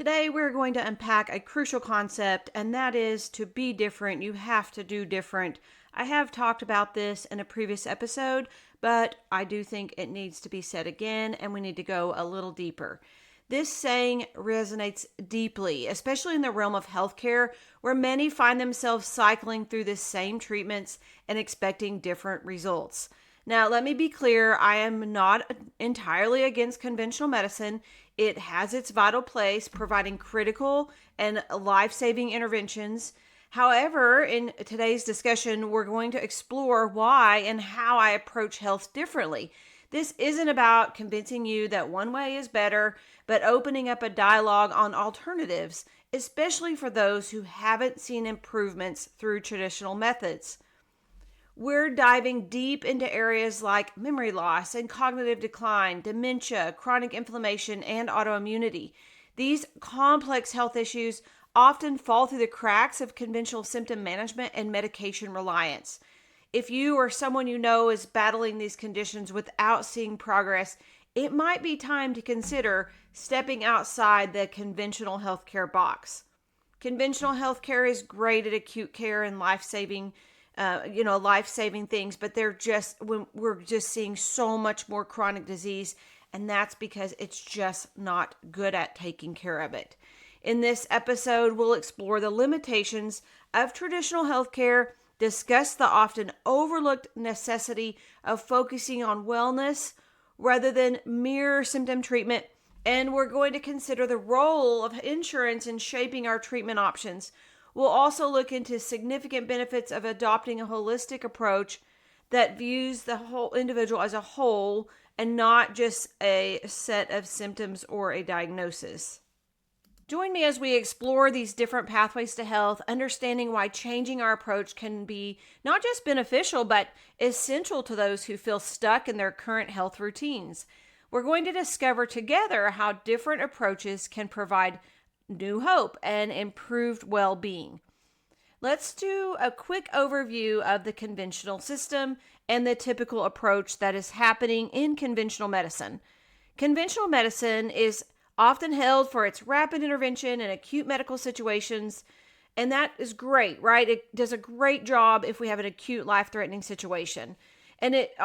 Today, we're going to unpack a crucial concept, and that is to be different, you have to do different. I have talked about this in a previous episode, but I do think it needs to be said again, and we need to go a little deeper. This saying resonates deeply, especially in the realm of healthcare, where many find themselves cycling through the same treatments and expecting different results. Now, let me be clear, I am not entirely against conventional medicine. It has its vital place, providing critical and life-saving interventions. However, in today's discussion, we're going to explore why and how I approach health differently. This isn't about convincing you that one way is better, but opening up a dialogue on alternatives, especially for those who haven't seen improvements through traditional methods. We're diving deep into areas like memory loss and cognitive decline, dementia, chronic inflammation, and autoimmunity. These complex health issues often fall through the cracks of conventional symptom management and medication reliance. If you or someone you know is battling these conditions without seeing progress, it might be time to consider stepping outside the conventional healthcare box. Conventional healthcare is great at acute care and life-saving things, but we're just seeing so much more chronic disease, and that's because it's just not good at taking care of it. In this episode, we'll explore the limitations of traditional healthcare, discuss the often overlooked necessity of focusing on wellness rather than mere symptom treatment, and we're going to consider the role of insurance in shaping our treatment options. We'll also look into significant benefits of adopting a holistic approach that views the whole individual as a whole and not just a set of symptoms or a diagnosis. Join me as we explore these different pathways to health, understanding why changing our approach can be not just beneficial, but essential to those who feel stuck in their current health routines. We're going to discover together how different approaches can provide new hope and improved well-being. Let's do a quick overview of the conventional system and the typical approach that is happening in conventional medicine. Conventional medicine is often held for its rapid intervention in acute medical situations, and that is great, right? It does a great job if we have an acute life-threatening situation. And it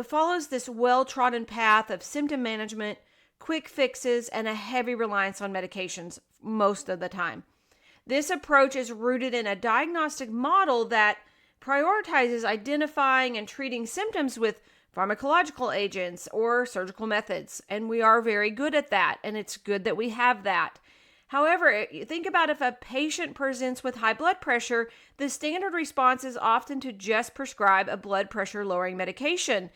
follows this well-trodden path of symptom management, quick fixes, and a heavy reliance on medications most of the time. This approach is rooted in a diagnostic model that prioritizes identifying and treating symptoms with pharmacological agents or surgical methods, and we are very good at that, and it's good that we have that. However, think about if a patient presents with high blood pressure, the standard response is often to just prescribe a blood pressure lowering medication.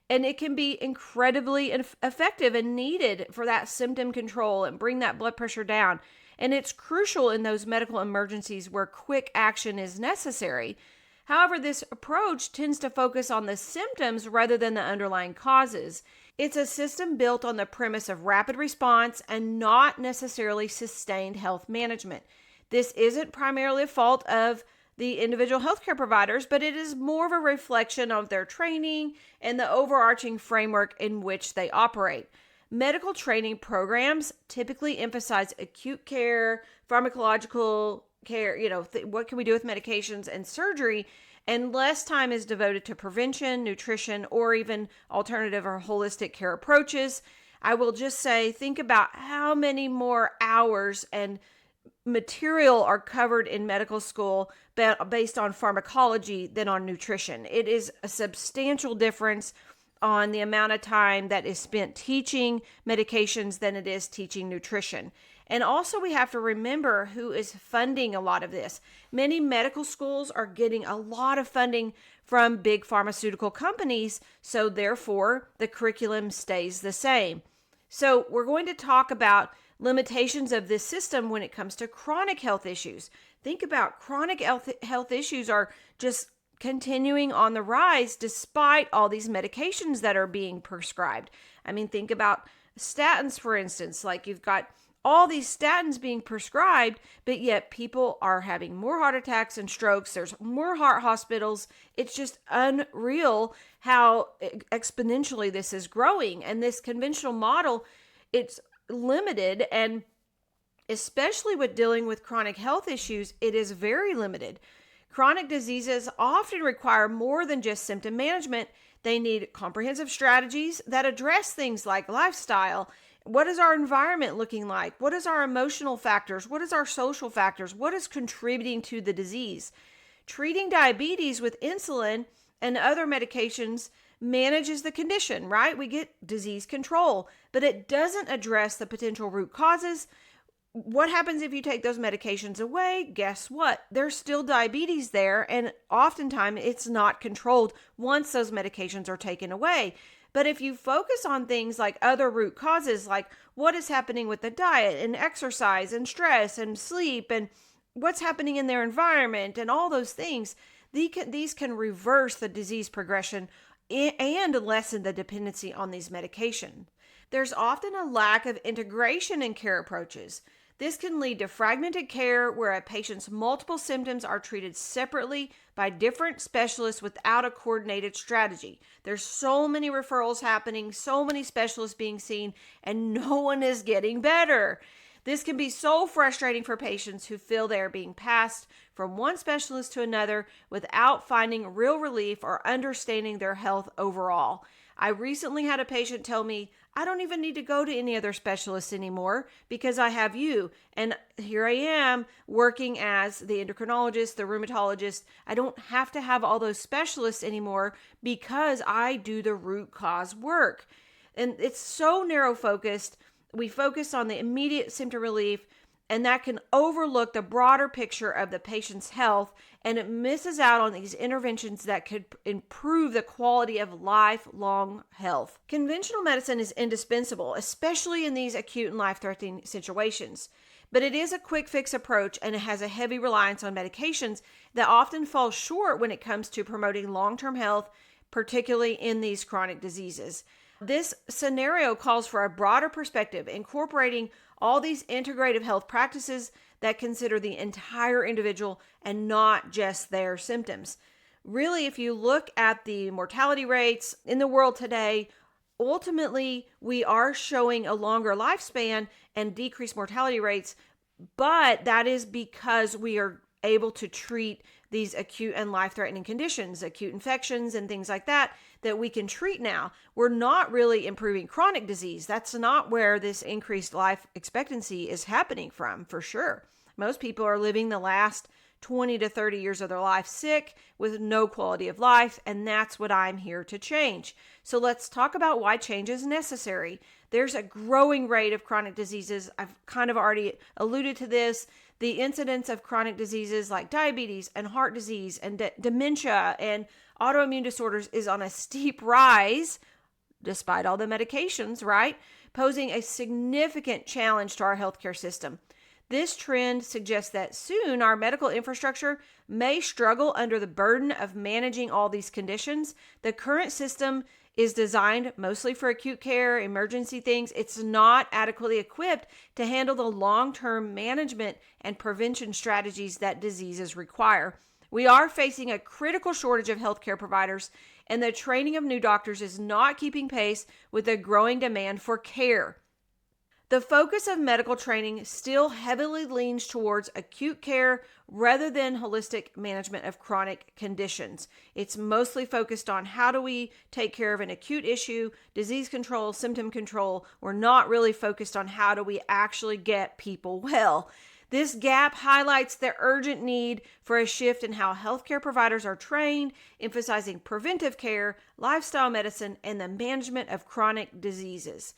And it can be incredibly effective and needed for that symptom control and bring that blood pressure down. And it's crucial in those medical emergencies where quick action is necessary. However, this approach tends to focus on the symptoms rather than the underlying causes. It's a system built on the premise of rapid response and not necessarily sustained health management. This isn't primarily a fault of the individual healthcare providers, but it is more of a reflection of their training and the overarching framework in which they operate. Medical training programs typically emphasize acute care, pharmacological care, what can we do with medications and surgery, and less time is devoted to prevention, nutrition, or even alternative or holistic care approaches. I will just say, think about how many more hours and material are covered in medical school based on pharmacology than on nutrition. It is a substantial difference on the amount of time that is spent teaching medications than it is teaching nutrition. And also we have to remember who is funding a lot of this. Many medical schools are getting a lot of funding from big pharmaceutical companies, so therefore the curriculum stays the same. So we're going to talk about limitations of this system when it comes to chronic health issues. Think about chronic health issues are just continuing on the rise despite all these medications that are being prescribed. I mean, think about statins, for instance. Like you've got all these statins being prescribed, but yet people are having more heart attacks and strokes. There's more heart hospitals. It's just unreal how exponentially this is growing. And this conventional model, it's limited, and Especially with dealing with chronic health issues, it is very limited. Chronic diseases often require more than just symptom management. They need comprehensive strategies that address things like lifestyle. What is our environment looking like? What is our emotional factors? What is our social factors? What is contributing to the disease? Treating diabetes with insulin and other medications manages the condition, right? We get disease control, but it doesn't address the potential root causes. What happens if you take those medications away? Guess what? There's still diabetes there, and oftentimes it's not controlled once those medications are taken away. But if you focus on things like other root causes, like what is happening with the diet and exercise and stress and sleep and what's happening in their environment and all those things, these can reverse the disease progression and lessen the dependency on these medications. There's often a lack of integration in care approaches. This can lead to fragmented care where a patient's multiple symptoms are treated separately by different specialists without a coordinated strategy. There's so many referrals happening, so many specialists being seen, and no one is getting better. This can be so frustrating for patients who feel they are being passed from one specialist to another without finding real relief or understanding their health overall. I recently had a patient tell me, I don't even need to go to any other specialists anymore because I have you. And here I am working as the endocrinologist, the rheumatologist. I don't have to have all those specialists anymore because I do the root cause work. And it's so narrow focused. We focus on the immediate symptom relief, and that can overlook the broader picture of the patient's health, and it misses out on these interventions that could improve the quality of lifelong health. Conventional medicine is indispensable, especially in these acute and life-threatening situations. But it is a quick fix approach, and it has a heavy reliance on medications that often fall short when it comes to promoting long-term health, particularly in these chronic diseases. This scenario calls for a broader perspective, incorporating all these integrative health practices that consider the entire individual and not just their symptoms. Really, if you look at the mortality rates in the world today, ultimately we are showing a longer lifespan and decreased mortality rates, but that is because we are able to treat these acute and life-threatening conditions, acute infections and things like that we can treat now. We're not really improving chronic disease. That's not where this increased life expectancy is happening from, for sure. Most people are living the last 20 to 30 years of their life sick with no quality of life, and that's what I'm here to change. So let's talk about why change is necessary. There's a growing rate of chronic diseases. I've kind of already alluded to this. The incidence of chronic diseases like diabetes and heart disease and dementia and autoimmune disorders is on a steep rise, despite all the medications, right? Posing a significant challenge to our healthcare system. This trend suggests that soon our medical infrastructure may struggle under the burden of managing all these conditions. The current system is designed mostly for acute care, emergency things. It's not adequately equipped to handle the long-term management and prevention strategies that diseases require. We are facing a critical shortage of healthcare providers, and the training of new doctors is not keeping pace with the growing demand for care. The focus of medical training still heavily leans towards acute care rather than holistic management of chronic conditions. It's mostly focused on how do we take care of an acute issue, disease control, symptom control. We're not really focused on how do we actually get people well. This gap highlights the urgent need for a shift in how healthcare providers are trained, emphasizing preventive care, lifestyle medicine, and the management of chronic diseases.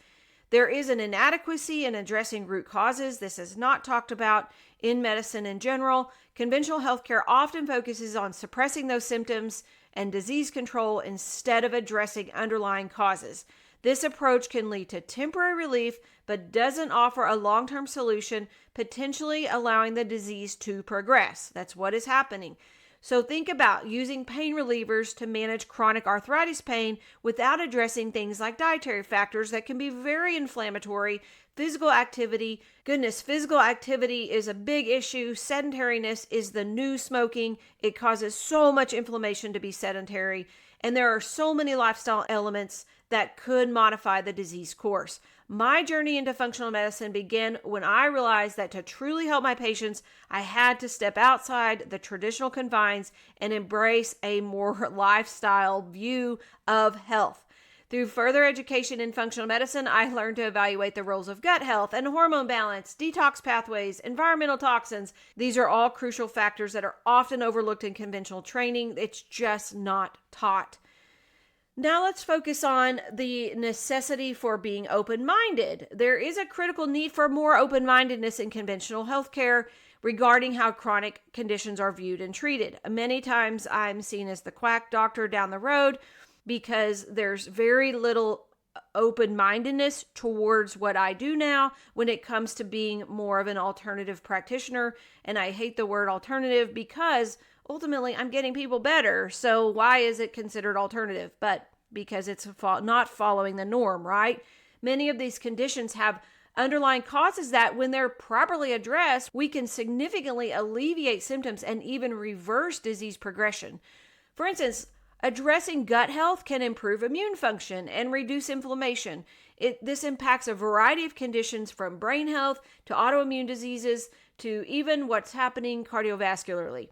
There is an inadequacy in addressing root causes. This is not talked about in medicine in general. Conventional healthcare often focuses on suppressing those symptoms and disease control instead of addressing underlying causes. This approach can lead to temporary relief, but doesn't offer a long-term solution, potentially allowing the disease to progress. That's what is happening. So think about using pain relievers to manage chronic arthritis pain without addressing things like dietary factors that can be very inflammatory. Physical activity. Goodness, physical activity is a big issue. Sedentariness is the new smoking. It causes so much inflammation to be sedentary. And there are so many lifestyle elements that could modify the disease course. My journey into functional medicine began when I realized that to truly help my patients, I had to step outside the traditional confines and embrace a more lifestyle view of health. Through further education in functional medicine, I learned to evaluate the roles of gut health and hormone balance, detox pathways, environmental toxins. These are all crucial factors that are often overlooked in conventional training. It's just not taught. Now let's focus on the necessity for being open-minded. There is a critical need for more open-mindedness in conventional healthcare regarding how chronic conditions are viewed and treated. Many times I'm seen as the quack doctor down the road because there's very little open-mindedness towards what I do now when it comes to being more of an alternative practitioner. And I hate the word alternative because ultimately I'm getting people better. So why is it considered alternative? But because it's not following the norm, right? Many of these conditions have underlying causes that, when they're properly addressed, we can significantly alleviate symptoms and even reverse disease progression. For instance, addressing gut health can improve immune function and reduce inflammation. This impacts a variety of conditions from brain health to autoimmune diseases to even what's happening cardiovascularly.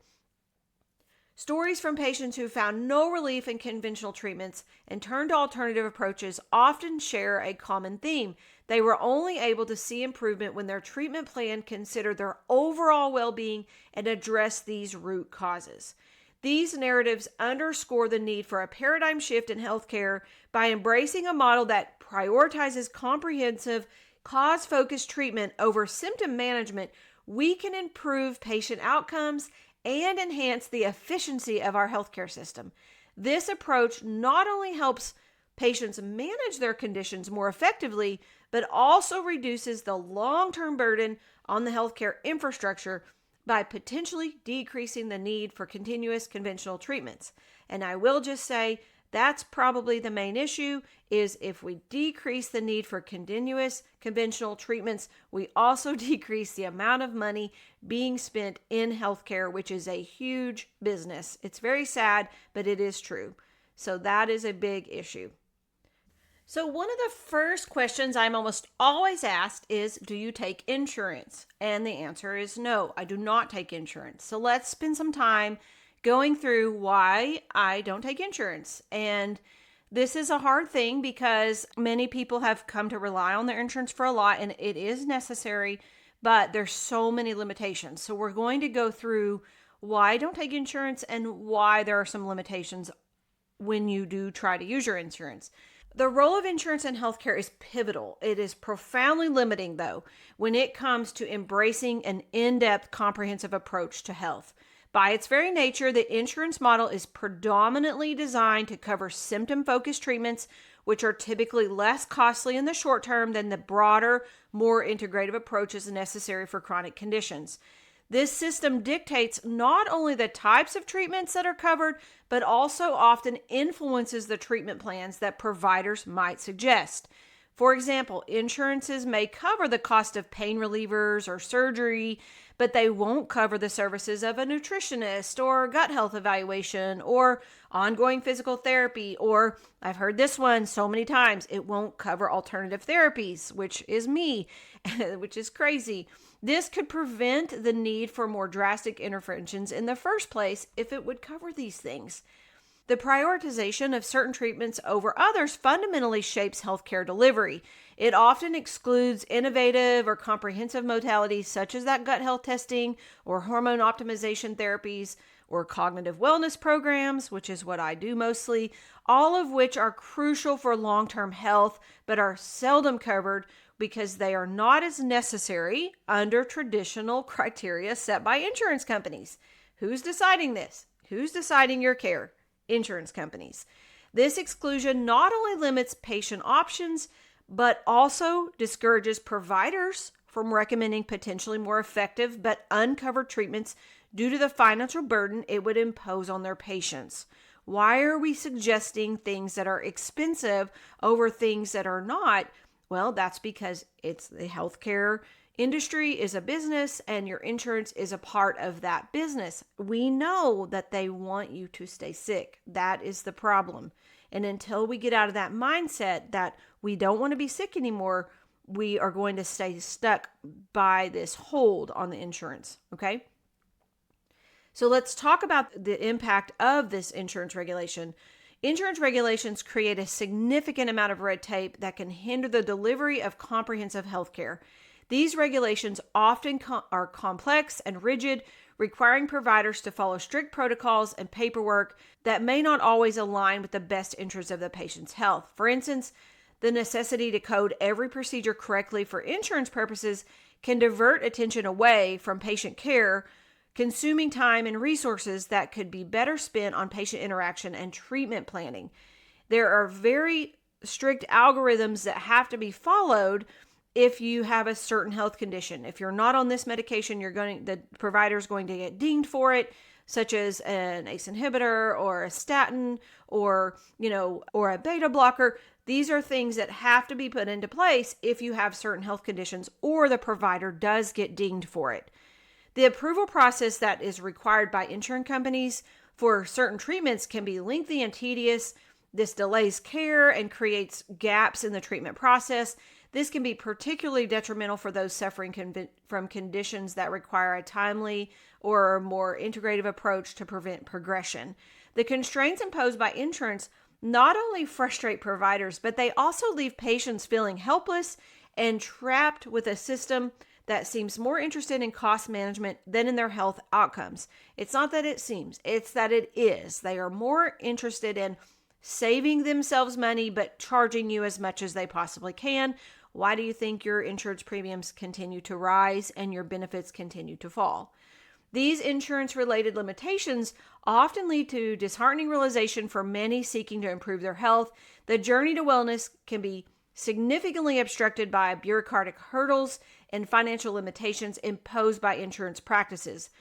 Stories from patients who found no relief in conventional treatments and turned to alternative approaches often share a common theme. They were only able to see improvement when their treatment plan considered their overall well-being and addressed these root causes. These narratives underscore the need for a paradigm shift in healthcare by embracing a model that prioritizes comprehensive, cause-focused treatment over symptom management. We can improve patient outcomes and enhance the efficiency of our healthcare system. This approach not only helps patients manage their conditions more effectively, but also reduces the long-term burden on the healthcare infrastructure by potentially decreasing the need for continuous conventional treatments. And I will just say that's probably the main issue, is if we decrease the need for continuous conventional treatments, we also decrease the amount of money being spent in healthcare, which is a huge business. It's very sad, but it is true. So that is a big issue. So one of the first questions I'm almost always asked is, do you take insurance? And the answer is no, I do not take insurance. So let's spend some time going through why I don't take insurance. And this is a hard thing because many people have come to rely on their insurance for a lot, and it is necessary, but there's so many limitations. So we're going to go through why I don't take insurance and why there are some limitations when you do try to use your insurance. The role of insurance in healthcare is pivotal. It is profoundly limiting, though, when it comes to embracing an in-depth, comprehensive approach to health. By its very nature, the insurance model is predominantly designed to cover symptom-focused treatments, which are typically less costly in the short term than the broader, more integrative approaches necessary for chronic conditions. This system dictates not only the types of treatments that are covered, but also often influences the treatment plans that providers might suggest. For example, insurances may cover the cost of pain relievers or surgery, but they won't cover the services of a nutritionist or gut health evaluation or ongoing physical therapy, or I've heard this one so many times, it won't cover alternative therapies, which is me, which is crazy. This could prevent the need for more drastic interventions in the first place if it would cover these things. The prioritization of certain treatments over others fundamentally shapes healthcare delivery. It often excludes innovative or comprehensive modalities such as that gut health testing or hormone optimization therapies or cognitive wellness programs, which is what I do mostly, all of which are crucial for long-term health but are seldom covered because they are not as necessary under traditional criteria set by insurance companies. Who's deciding this? Who's deciding your care? Insurance companies. This exclusion not only limits patient options, but also discourages providers from recommending potentially more effective but uncovered treatments due to the financial burden it would impose on their patients. Why are we suggesting things that are expensive over things that are not? Well, that's because it's the healthcare industry is a business and your insurance is a part of that business. We know that they want you to stay sick. That is the problem. And until we get out of that mindset that we don't want to be sick anymore, we are going to stay stuck by this hold on the insurance, okay? So let's talk about the impact of this insurance regulation. Insurance regulations create a significant amount of red tape that can hinder the delivery of comprehensive health care. These regulations often are complex and rigid, requiring providers to follow strict protocols and paperwork that may not always align with the best interests of the patient's health. For instance, the necessity to code every procedure correctly for insurance purposes can divert attention away from patient care, consuming time and resources that could be better spent on patient interaction and treatment planning. There are very strict algorithms that have to be followed if you have a certain health condition. If you're not on this medication, the provider is going to get dinged for it, such as an ACE inhibitor or a statin or a beta blocker. These are things that have to be put into place if you have certain health conditions or the provider does get dinged for it. The approval process that is required by insurance companies for certain treatments can be lengthy and tedious. This delays care and creates gaps in the treatment process. This can be particularly detrimental for those suffering from conditions that require a timely or more integrative approach to prevent progression. The constraints imposed by insurance not only frustrate providers, but they also leave patients feeling helpless and trapped with a system that seems more interested in cost management than in their health outcomes. It's not that it seems, it's that it is. They are more interested in saving themselves money, but charging you as much as they possibly can. Why do you think your insurance premiums continue to rise and your benefits continue to fall? These insurance-related limitations often lead to disheartening realization for many seeking to improve their health. The journey to wellness can be significantly obstructed by bureaucratic hurdles and financial limitations imposed by insurance practices.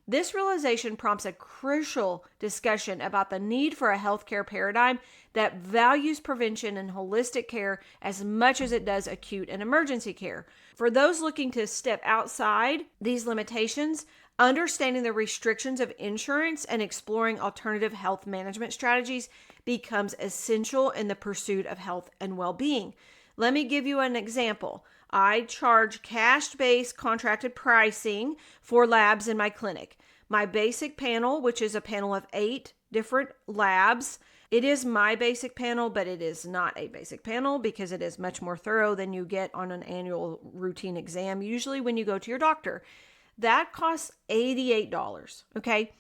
This realization prompts a crucial discussion about the need for a healthcare paradigm that values prevention and holistic care as much as it does acute and emergency care. For those looking to step outside these limitations, understanding the restrictions of insurance and exploring alternative health management strategies becomes essential in the pursuit of health and well-being. Let me give you an example. I charge cash-based contracted pricing for labs in my clinic. My basic panel, which is a panel of 8 different labs, it is my basic panel, but it is not a basic panel because it is much more thorough than you get on an annual routine exam, usually when you go to your doctor. That costs $88, okay?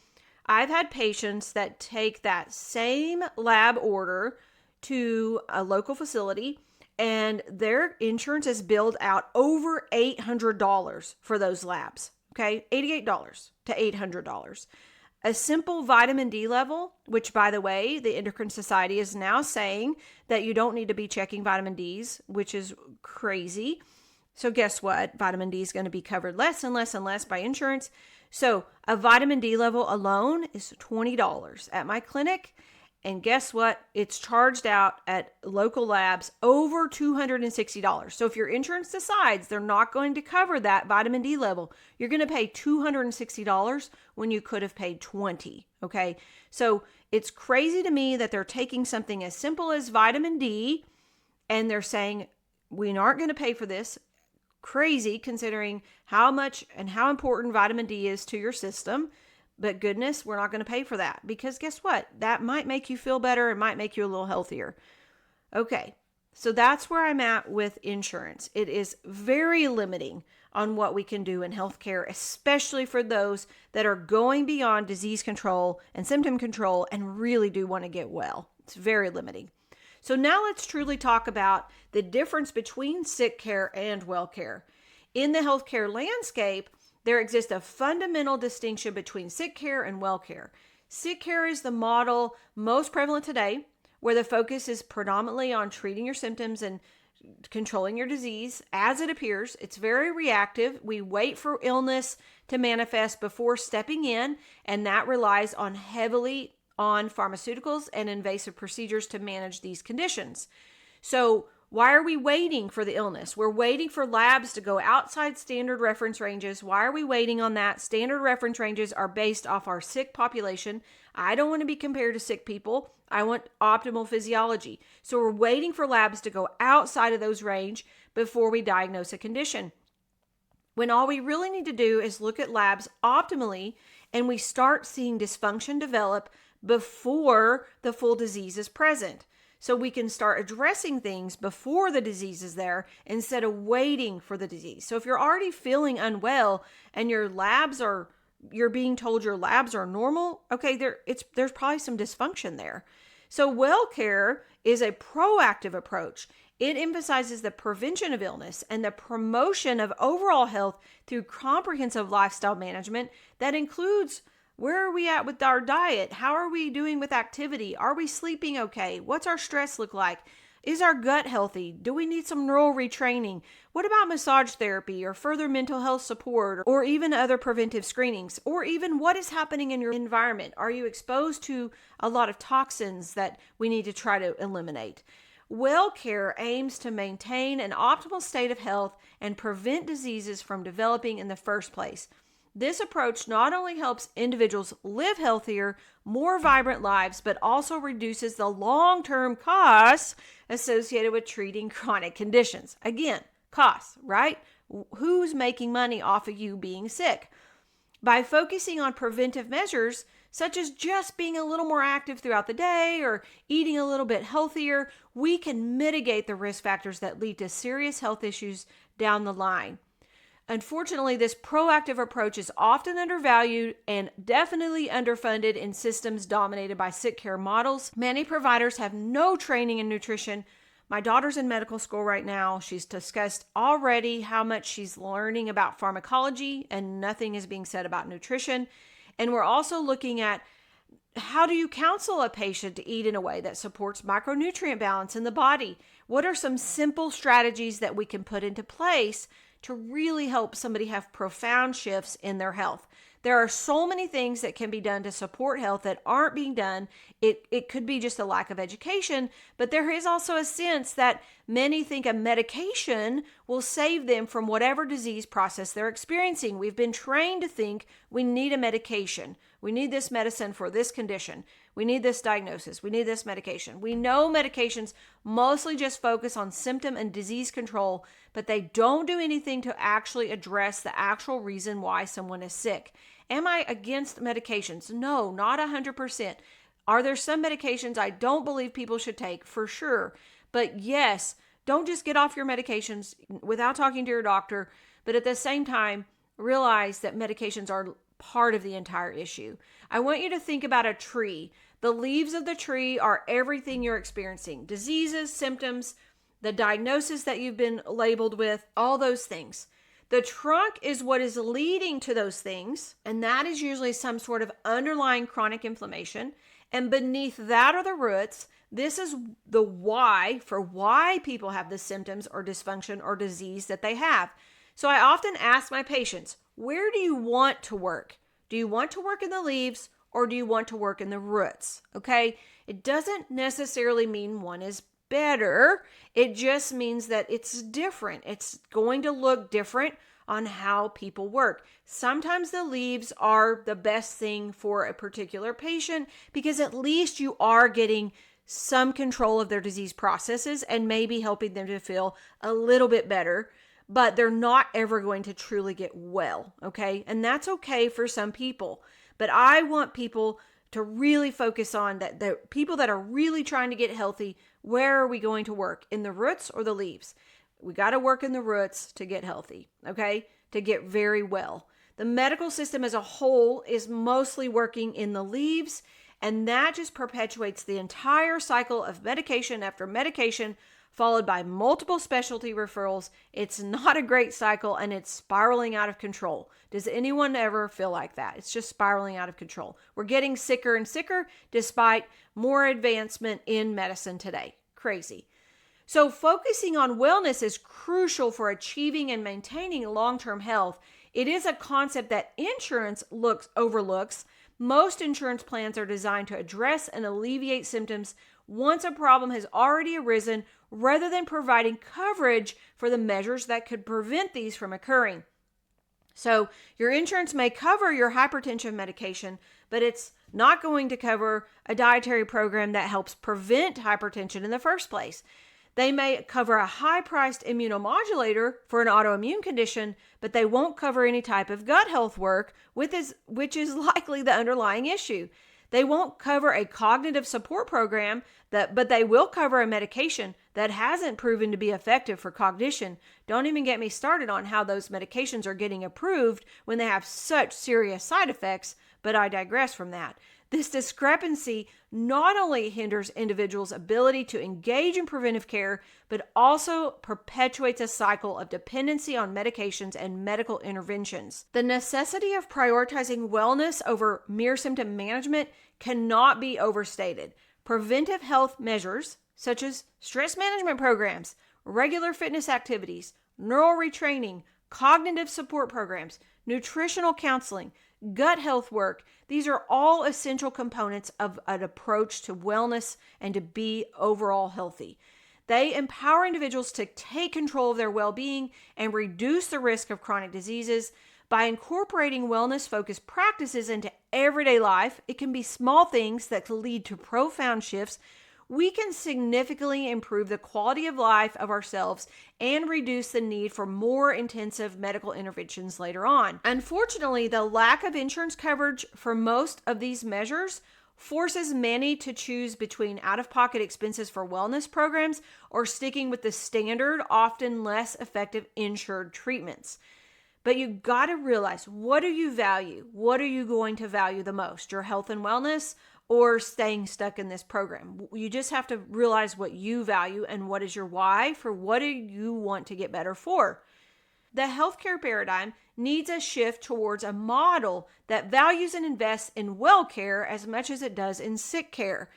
I've had patients that take that same lab order to a local facility and their insurance is billed out over $800 for those labs, okay? $88 to $800. A simple vitamin D level, which by the way, the Endocrine Society is now saying that you don't need to be checking vitamin Ds, which is crazy. So guess what? Vitamin D is going to be covered less and less and less by insurance. So a vitamin D level alone is $20 at my clinic. And guess what? It's charged out at local labs over $260. So if your insurance decides they're not going to cover that vitamin D level, you're going to pay $260 when you could have paid $20. Okay. So it's crazy to me that they're taking something as simple as vitamin D and they're saying, we aren't going to pay for this. Crazy considering how much and how important vitamin D is to your system. But goodness, we're not going to pay for that because guess what? That might make you feel better. It might make you a little healthier. Okay, so that's where I'm at with insurance. It is very limiting on what we can do in healthcare, especially for those that are going beyond disease control and symptom control and really do want to get well. It's very limiting. So now let's truly talk about the difference between sick care and well care. In the healthcare landscape, there exists a fundamental distinction between sick care and well care. Sick care is the model most prevalent today, where the focus is predominantly on treating your symptoms and controlling your disease as it appears. It's very reactive. We wait for illness to manifest before stepping in, and that relies on heavily on pharmaceuticals and invasive procedures to manage these conditions. So Why are we waiting for the illness? We're waiting for labs to go outside standard reference ranges. Why are we waiting on that? Standard reference ranges are based off our sick population. I don't want to be compared to sick people. I want optimal physiology. So we're waiting for labs to go outside of those range before we diagnose a condition. When all we really need to do is look at labs optimally, and we start seeing dysfunction develop before the full disease is present. So we can start addressing things before the disease is there instead of waiting for the disease. So if you're already feeling unwell and you're being told your labs are normal, okay, there's probably some dysfunction there. So well care is a proactive approach. It emphasizes the prevention of illness and the promotion of overall health through comprehensive lifestyle management that includes: where are we at with our diet? How are we doing with activity? Are we sleeping okay? What's our stress look like? Is our gut healthy? Do we need some neural retraining? What about massage therapy or further mental health support, or even other preventive screenings? Or even what is happening in your environment? Are you exposed to a lot of toxins that we need to try to eliminate? Well care aims to maintain an optimal state of health and prevent diseases from developing in the first place. This approach not only helps individuals live healthier, more vibrant lives, but also reduces the long-term costs associated with treating chronic conditions. Again, costs, right? Who's making money off of you being sick? By focusing on preventive measures, such as just being a little more active throughout the day or eating a little bit healthier, we can mitigate the risk factors that lead to serious health issues down the line. Unfortunately, this proactive approach is often undervalued and definitely underfunded in systems dominated by sick care models. Many providers have no training in nutrition. My daughter's in medical school right now. She's discussed already how much she's learning about pharmacology, and nothing is being said about nutrition. And we're also looking at: how do you counsel a patient to eat in a way that supports micronutrient balance in the body? What are some simple strategies that we can put into place to really help somebody have profound shifts in their health? There are so many things that can be done to support health that aren't being done. It could be just a lack of education, but there is also a sense that many think a medication will save them from whatever disease process they're experiencing. We've been trained to think we need a medication. We need this medicine for this condition. We need this diagnosis. We need this medication. We know medications mostly just focus on symptom and disease control, but they don't do anything to actually address the actual reason why someone is sick. Am I against medications? No, not 100%. Are there some medications I don't believe people should take? For sure. But yes, don't just get off your medications without talking to your doctor. But at the same time, realize that medications are part of the entire issue. I want you to think about a tree. The leaves of the tree are everything you're experiencing: diseases, symptoms, the diagnosis that you've been labeled with, all those things. The trunk is what is leading to those things, and that is usually some sort of underlying chronic inflammation. And beneath that are the roots. This is the why for why people have the symptoms or dysfunction or disease that they have. So I often ask my patients, where do you want to work? Do you want to work in the leaves, or do you want to work in the roots? Okay? It doesn't necessarily mean one is better. It just means that it's different. It's going to look different on how people work. Sometimes the leaves are the best thing for a particular patient because at least you are getting some control of their disease processes and maybe helping them to feel a little bit better, but they're not ever going to truly get well, okay? And that's okay for some people. But I want people to really focus on that. The people that are really trying to get healthy, where are we going to work? In the roots or the leaves? We got to work in the roots to get healthy, okay? To get very well. The medical system as a whole is mostly working in the leaves, and that just perpetuates the entire cycle of medication after medication, followed by multiple specialty referrals. It's not a great cycle, and it's spiraling out of control. Does anyone ever feel like that? It's just spiraling out of control. We're getting sicker and sicker despite more advancement in medicine today. Crazy. So focusing on wellness is crucial for achieving and maintaining long-term health. It is a concept that insurance overlooks. Most insurance plans are designed to address and alleviate symptoms once a problem has already arisen rather than providing coverage for the measures that could prevent these from occurring. So your insurance may cover your hypertension medication, but it's not going to cover a dietary program that helps prevent hypertension in the first place. They may cover a high-priced immunomodulator for an autoimmune condition, but they won't cover any type of gut health work, which is likely the underlying issue. They won't cover a cognitive support program, but they will cover a medication that hasn't proven to be effective for cognition. Don't even get me started on how those medications are getting approved when they have such serious side effects, but I digress from that. This discrepancy not only hinders individuals' ability to engage in preventive care, but also perpetuates a cycle of dependency on medications and medical interventions. The necessity of prioritizing wellness over mere symptom management cannot be overstated. Preventive health measures, such as stress management programs, regular fitness activities, neural retraining, cognitive support programs, nutritional counseling, gut health work, these are all essential components of an approach to wellness and to be overall healthy. They empower individuals to take control of their well-being and reduce the risk of chronic diseases. By incorporating wellness-focused practices into everyday life, it can be small things that can lead to profound shifts. We can significantly improve the quality of life of ourselves and reduce the need for more intensive medical interventions later on. Unfortunately, the lack of insurance coverage for most of these measures forces many to choose between out-of-pocket expenses for wellness programs or sticking with the standard, often less effective insured treatments. But you got to realize, what do you value? What are you going to value the most? Your health and wellness or staying stuck in this program? You just have to realize what you value and what is your why for what do you want to get better for. The healthcare paradigm needs a shift towards a model that values and invests in well care as much as it does in sick care.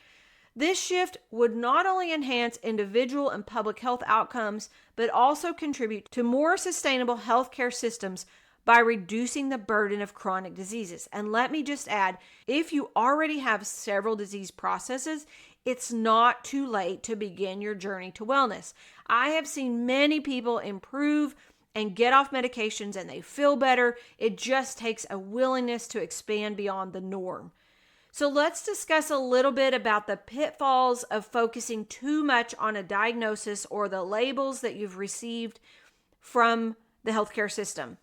This shift would not only enhance individual and public health outcomes, but also contribute to more sustainable healthcare systems by reducing the burden of chronic diseases. And let me just add, if you already have several disease processes, it's not too late to begin your journey to wellness. I have seen many people improve and get off medications and they feel better. It just takes a willingness to expand beyond the norm. So let's discuss a little bit about the pitfalls of focusing too much on a diagnosis or the labels that you've received from the healthcare system.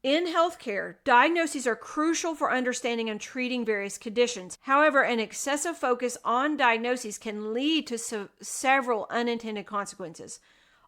In healthcare, diagnoses are crucial for understanding and treating various conditions. However, an excessive focus on diagnoses can lead to several unintended consequences.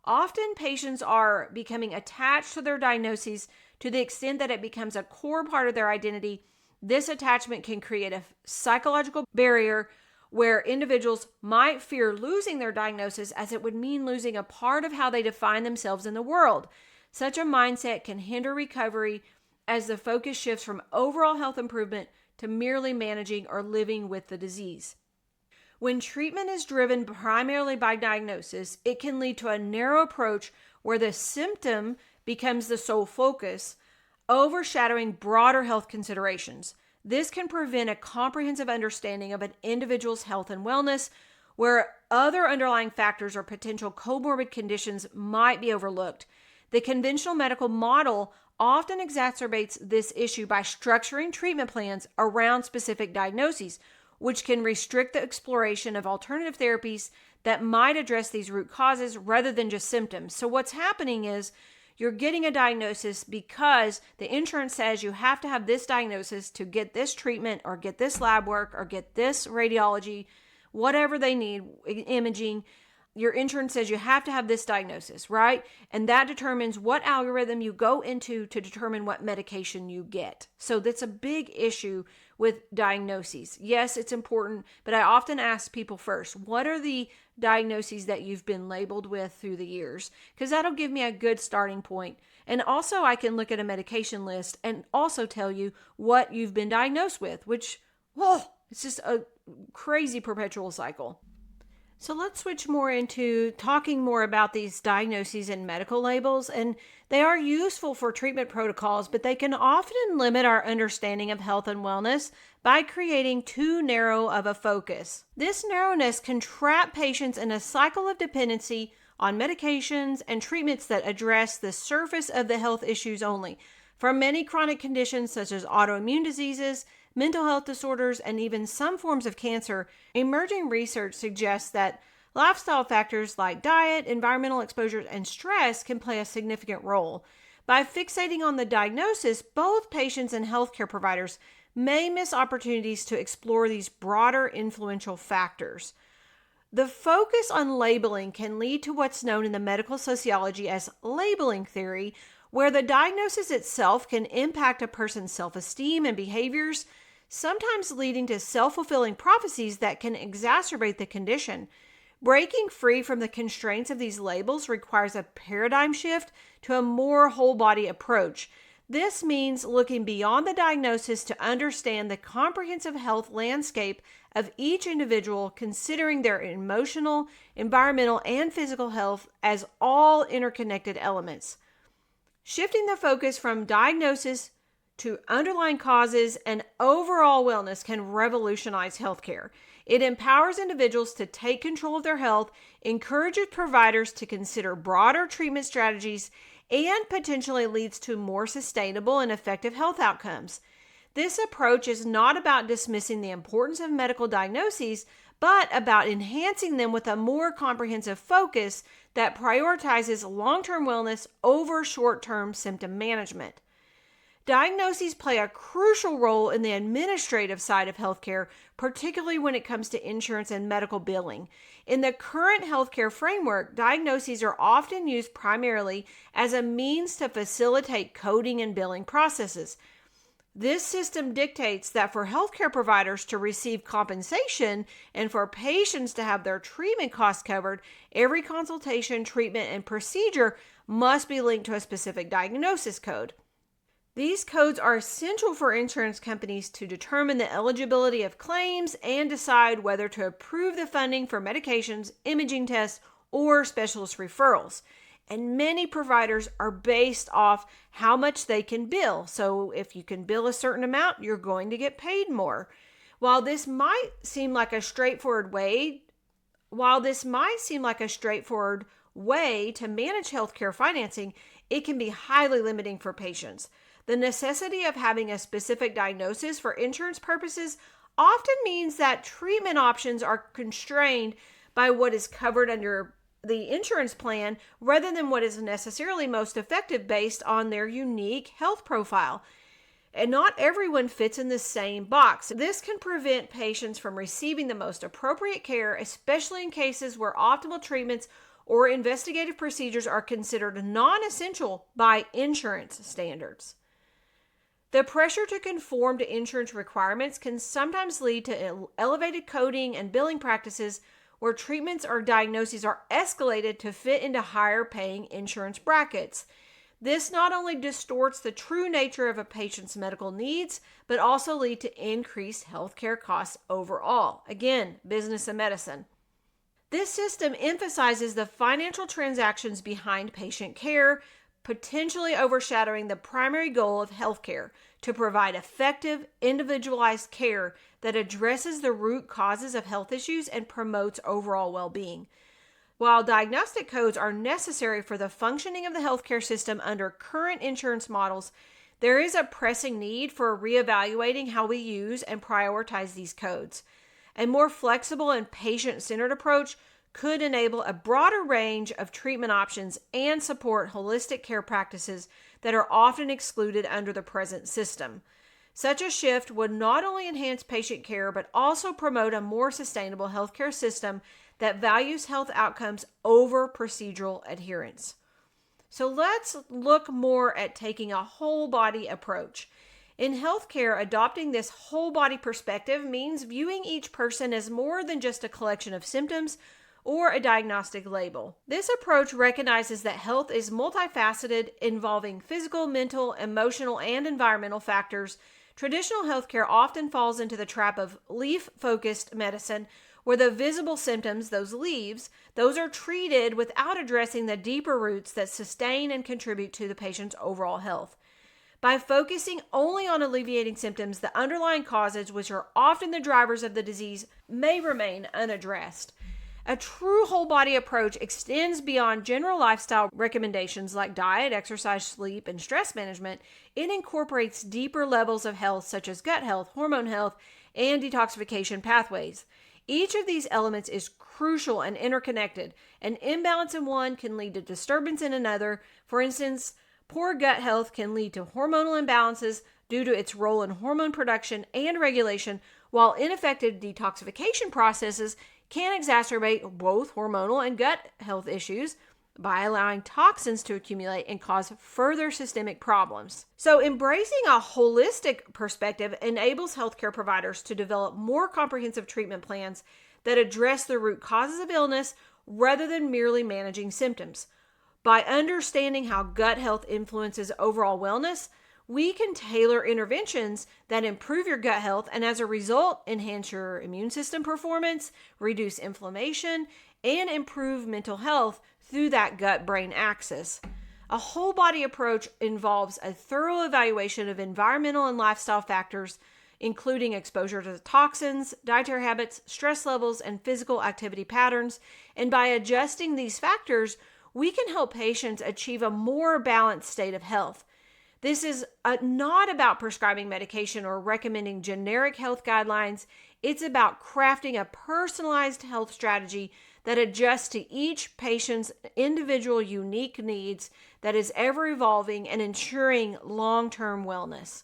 Often, patients are becoming attached to their diagnoses to the extent that it becomes a core part of their identity. This attachment can create a psychological barrier where individuals might fear losing their diagnosis, as it would mean losing a part of how they define themselves in the world. Such a mindset can hinder recovery as the focus shifts from overall health improvement to merely managing or living with the disease. When treatment is driven primarily by diagnosis, it can lead to a narrow approach where the symptom becomes the sole focus, overshadowing broader health considerations. This can prevent a comprehensive understanding of an individual's health and wellness, where other underlying factors or potential comorbid conditions might be overlooked. The conventional medical model often exacerbates this issue by structuring treatment plans around specific diagnoses, which can restrict the exploration of alternative therapies that might address these root causes rather than just symptoms. So what's happening is you're getting a diagnosis because the insurance says you have to have this diagnosis to get this treatment or get this lab work or get this radiology, whatever they need, imaging. Your insurance says you have to have this diagnosis, right? And that determines what algorithm you go into to determine what medication you get. So that's a big issue with diagnoses. Yes, it's important, but I often ask people first, what are the diagnoses that you've been labeled with through the years? Because that'll give me a good starting point. And also I can look at a medication list and also tell you what you've been diagnosed with, which, it's just a crazy perpetual cycle. So let's switch more into talking more about these diagnoses and medical labels. And they are useful for treatment protocols, but they can often limit our understanding of health and wellness by creating too narrow of a focus. This narrowness can trap patients in a cycle of dependency on medications and treatments that address the surface of the health issues only. For many chronic conditions such as autoimmune diseases, mental health disorders, and even some forms of cancer, emerging research suggests that lifestyle factors like diet, environmental exposures, and stress can play a significant role. By fixating on the diagnosis, both patients and healthcare providers may miss opportunities to explore these broader influential factors. The focus on labeling can lead to what's known in the medical sociology as labeling theory, where the diagnosis itself can impact a person's self-esteem and behaviors, sometimes leading to self-fulfilling prophecies that can exacerbate the condition. Breaking free from the constraints of these labels requires a paradigm shift to a more whole-body approach. This means looking beyond the diagnosis to understand the comprehensive health landscape of each individual, considering their emotional, environmental, and physical health as all interconnected elements. Shifting the focus from diagnosis to underlying causes and overall wellness can revolutionize healthcare. It empowers individuals to take control of their health, encourages providers to consider broader treatment strategies, and potentially leads to more sustainable and effective health outcomes. This approach is not about dismissing the importance of medical diagnoses, but about enhancing them with a more comprehensive focus that prioritizes long-term wellness over short-term symptom management. Diagnoses play a crucial role in the administrative side of healthcare, particularly when it comes to insurance and medical billing. In the current healthcare framework, diagnoses are often used primarily as a means to facilitate coding and billing processes. This system dictates that for healthcare providers to receive compensation and for patients to have their treatment costs covered, every consultation, treatment, and procedure must be linked to a specific diagnosis code. These codes are essential for insurance companies to determine the eligibility of claims and decide whether to approve the funding for medications, imaging tests, or specialist referrals. And many providers are based off how much they can bill. So if you can bill a certain amount, you're going to get paid more. While this might seem like a straightforward way to manage healthcare financing, it can be highly limiting for patients. The necessity of having a specific diagnosis for insurance purposes often means that treatment options are constrained by what is covered under the insurance plan rather than what is necessarily most effective based on their unique health profile. And not everyone fits in the same box. This can prevent patients from receiving the most appropriate care, especially in cases where optimal treatments or investigative procedures are considered non-essential by insurance standards. The pressure to conform to insurance requirements can sometimes lead to elevated coding and billing practices where treatments or diagnoses are escalated to fit into higher paying insurance brackets. This not only distorts the true nature of a patient's medical needs, but also lead to increased healthcare costs overall. Again, business and medicine. This system emphasizes the financial transactions behind patient care, potentially overshadowing the primary goal of healthcare, to provide effective, individualized care that addresses the root causes of health issues and promotes overall well-being. While diagnostic codes are necessary for the functioning of the healthcare system under current insurance models, there is a pressing need for reevaluating how we use and prioritize these codes. A more flexible and patient-centered approach could enable a broader range of treatment options and support holistic care practices that are often excluded under the present system. Such a shift would not only enhance patient care, but also promote a more sustainable healthcare system that values health outcomes over procedural adherence. So let's look more at taking a whole body approach. In healthcare, adopting this whole body perspective means viewing each person as more than just a collection of symptoms or a diagnostic label. This approach recognizes that health is multifaceted, involving physical, mental, emotional, and environmental factors. Traditional healthcare often falls into the trap of leaf-focused medicine, where the visible symptoms, those leaves, those are treated without addressing the deeper roots that sustain and contribute to the patient's overall health. By focusing only on alleviating symptoms, the underlying causes, which are often the drivers of the disease, may remain unaddressed. A true whole body approach extends beyond general lifestyle recommendations like diet, exercise, sleep, and stress management. It incorporates deeper levels of health such as gut health, hormone health, and detoxification pathways. Each of these elements is crucial and interconnected. An imbalance in one can lead to disturbance in another. For instance, poor gut health can lead to hormonal imbalances due to its role in hormone production and regulation, while ineffective detoxification processes can exacerbate both hormonal and gut health issues by allowing toxins to accumulate and cause further systemic problems. So, embracing a holistic perspective enables healthcare providers to develop more comprehensive treatment plans that address the root causes of illness rather than merely managing symptoms. By understanding how gut health influences overall wellness, we can tailor interventions that improve your gut health and as a result, enhance your immune system performance, reduce inflammation, and improve mental health through that gut-brain axis. A whole body approach involves a thorough evaluation of environmental and lifestyle factors, including exposure to toxins, dietary habits, stress levels, and physical activity patterns. And by adjusting these factors, we can help patients achieve a more balanced state of health. This is not about prescribing medication or recommending generic health guidelines. It's about crafting a personalized health strategy that adjusts to each patient's individual unique needs, that is ever evolving and ensuring long-term wellness.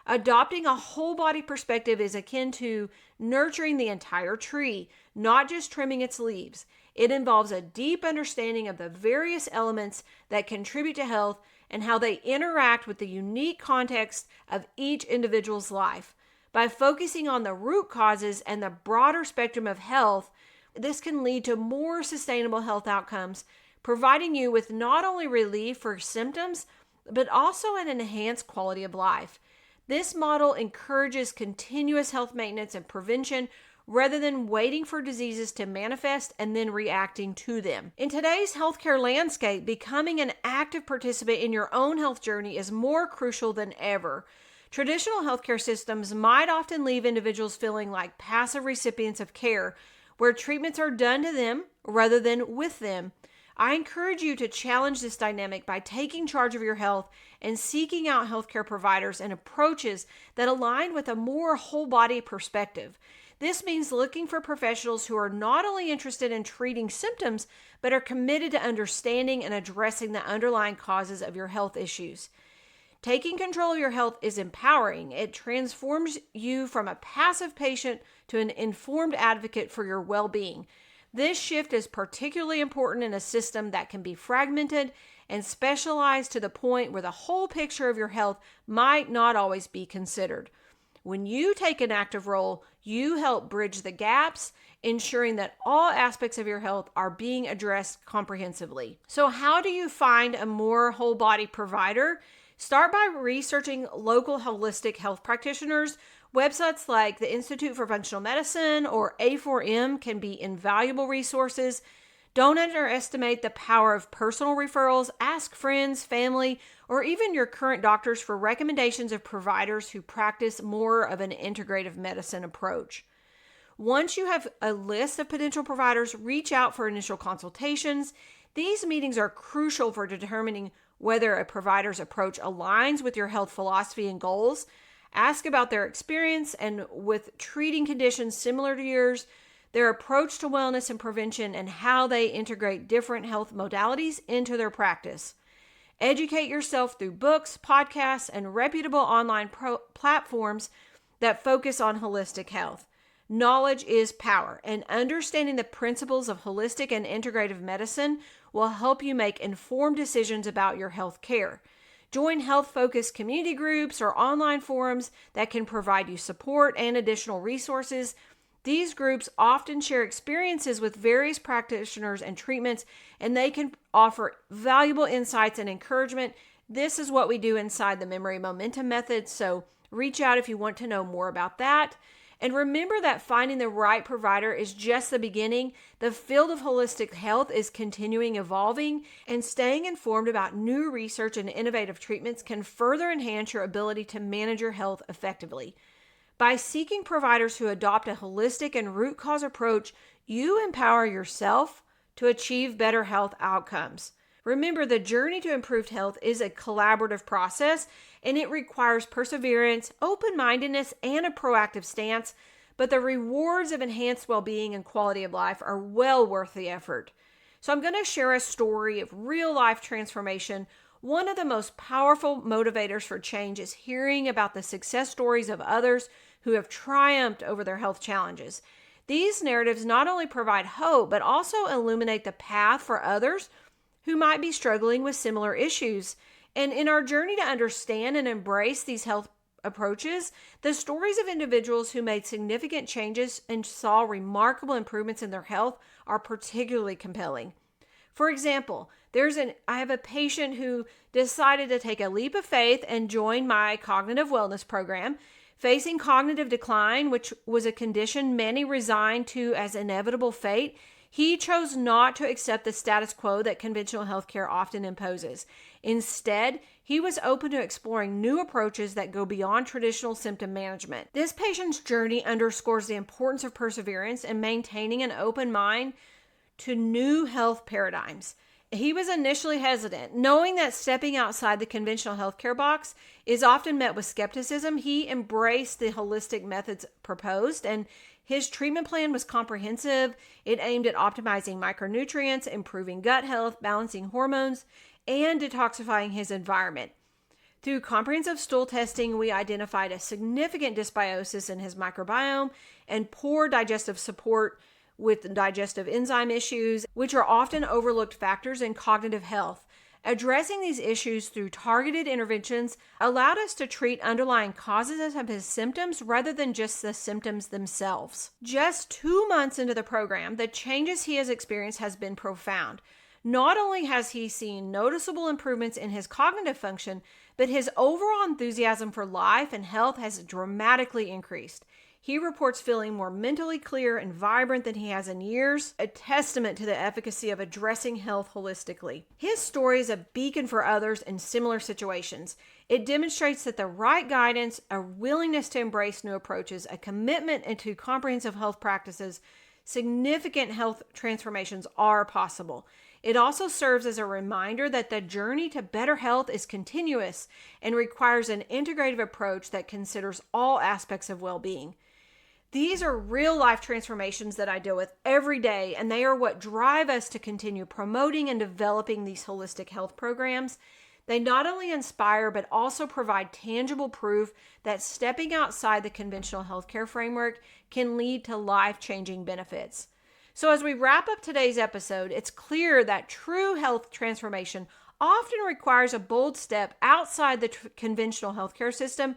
Adopting a whole body perspective is akin to nurturing the entire tree, not just trimming its leaves. It involves a deep understanding of the various elements that contribute to health and how they interact with the unique context of each individual's life. By focusing on the root causes and the broader spectrum of health, this can lead to more sustainable health outcomes, providing you with not only relief for symptoms, but also an enhanced quality of life. This model encourages continuous health maintenance and prevention rather than waiting for diseases to manifest and then reacting to them. In today's healthcare landscape, becoming an active participant in your own health journey is more crucial than ever. Traditional healthcare systems might often leave individuals feeling like passive recipients of care, where treatments are done to them rather than with them. I encourage you to challenge this dynamic by taking charge of your health and seeking out healthcare providers and approaches that align with a more whole body perspective. This means looking for professionals who are not only interested in treating symptoms, but are committed to understanding and addressing the underlying causes of your health issues. Taking control of your health is empowering. It transforms you from a passive patient to an informed advocate for your well-being. This shift is particularly important in a system that can be fragmented and specialized to the point where the whole picture of your health might not always be considered. When you take an active role, you help bridge the gaps, ensuring that all aspects of your health are being addressed comprehensively. So how do you find a more whole body provider? Start by researching local holistic health practitioners. Websites like the Institute for Functional Medicine or A4M can be invaluable resources. Don't underestimate the power of personal referrals. Ask friends, family, or even your current doctors for recommendations of providers who practice more of an integrative medicine approach. Once you have a list of potential providers, reach out for initial consultations. These meetings are crucial for determining whether a provider's approach aligns with your health philosophy and goals. Ask about their experience and with treating conditions similar to yours, their approach to wellness and prevention, and how they integrate different health modalities into their practice. Educate yourself through books, podcasts, and reputable online platforms that focus on holistic health. Knowledge is power, and understanding the principles of holistic and integrative medicine will help you make informed decisions about your health care. Join health-focused community groups or online forums that can provide you support and additional resources. These groups often share experiences with various practitioners and treatments, and they can offer valuable insights and encouragement. This is what we do inside the Memory Momentum Method, so reach out if you want to know more about that. And remember that finding the right provider is just the beginning. The field of holistic health is continuing evolving, and staying informed about new research and innovative treatments can further enhance your ability to manage your health effectively. By seeking providers who adopt a holistic and root cause approach, you empower yourself to achieve better health outcomes. Remember, the journey to improved health is a collaborative process, and it requires perseverance, open-mindedness, and a proactive stance, but the rewards of enhanced well-being and quality of life are well worth the effort. So I'm going to share a story of real-life transformation. One of the most powerful motivators for change is hearing about the success stories of others who have triumphed over their health challenges. These narratives not only provide hope, but also illuminate the path for others who might be struggling with similar issues. And in our journey to understand and embrace these health approaches, the stories of individuals who made significant changes and saw remarkable improvements in their health are particularly compelling. For example, I have a patient who decided to take a leap of faith and join my cognitive wellness program. Facing cognitive decline, which was a condition many resigned to as inevitable fate, he chose not to accept the status quo that conventional healthcare often imposes. Instead, he was open to exploring new approaches that go beyond traditional symptom management. This patient's journey underscores the importance of perseverance and maintaining an open mind to new health paradigms. He was initially hesitant, knowing that stepping outside the conventional healthcare box is often met with skepticism. He embraced the holistic methods proposed, and his treatment plan was comprehensive. It aimed at optimizing micronutrients, improving gut health, balancing hormones, and detoxifying his environment. Through comprehensive stool testing, we identified a significant dysbiosis in his microbiome and poor digestive support with digestive enzyme issues, which are often overlooked factors in cognitive health. Addressing these issues through targeted interventions allowed us to treat underlying causes of his symptoms rather than just the symptoms themselves. Just 2 months into the program, the changes he has experienced has been profound. Not only has he seen noticeable improvements in his cognitive function, but his overall enthusiasm for life and health has dramatically increased. He reports feeling more mentally clear and vibrant than he has in years, a testament to the efficacy of addressing health holistically. His story is a beacon for others in similar situations. It demonstrates that the right guidance, a willingness to embrace new approaches, a commitment into comprehensive health practices, significant health transformations are possible. It also serves as a reminder that the journey to better health is continuous and requires an integrative approach that considers all aspects of well-being. These are real-life transformations that I deal with every day, and they are what drive us to continue promoting and developing these holistic health programs. They not only inspire, but also provide tangible proof that stepping outside the conventional healthcare framework can lead to life-changing benefits. So as we wrap up today's episode, it's clear that true health transformation often requires a bold step outside the conventional healthcare system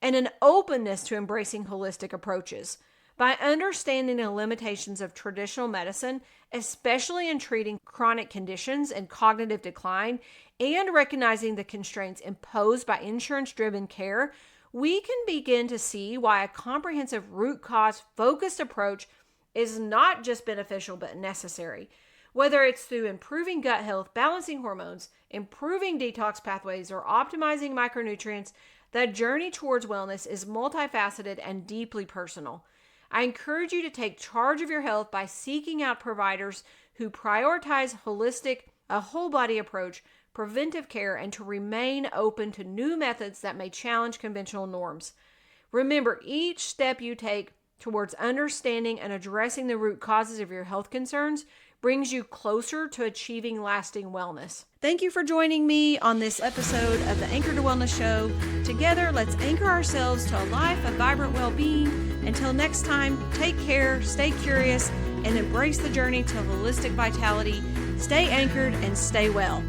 and an openness to embracing holistic approaches. By understanding the limitations of traditional medicine, especially in treating chronic conditions and cognitive decline, and recognizing the constraints imposed by insurance-driven care, we can begin to see why a comprehensive root cause-focused approach is not just beneficial but necessary. Whether it's through improving gut health, balancing hormones, improving detox pathways, or optimizing micronutrients, the journey towards wellness is multifaceted and deeply personal. I encourage you to take charge of your health by seeking out providers who prioritize a whole body approach, preventive care, and to remain open to new methods that may challenge conventional norms. Remember, each step you take towards understanding and addressing the root causes of your health concerns brings you closer to achieving lasting wellness. Thank you for joining me on this episode of the Anchor to Wellness Show. Together, let's anchor ourselves to a life of vibrant well-being. Until next time, take care, stay curious, and embrace the journey to holistic vitality. Stay anchored and stay well.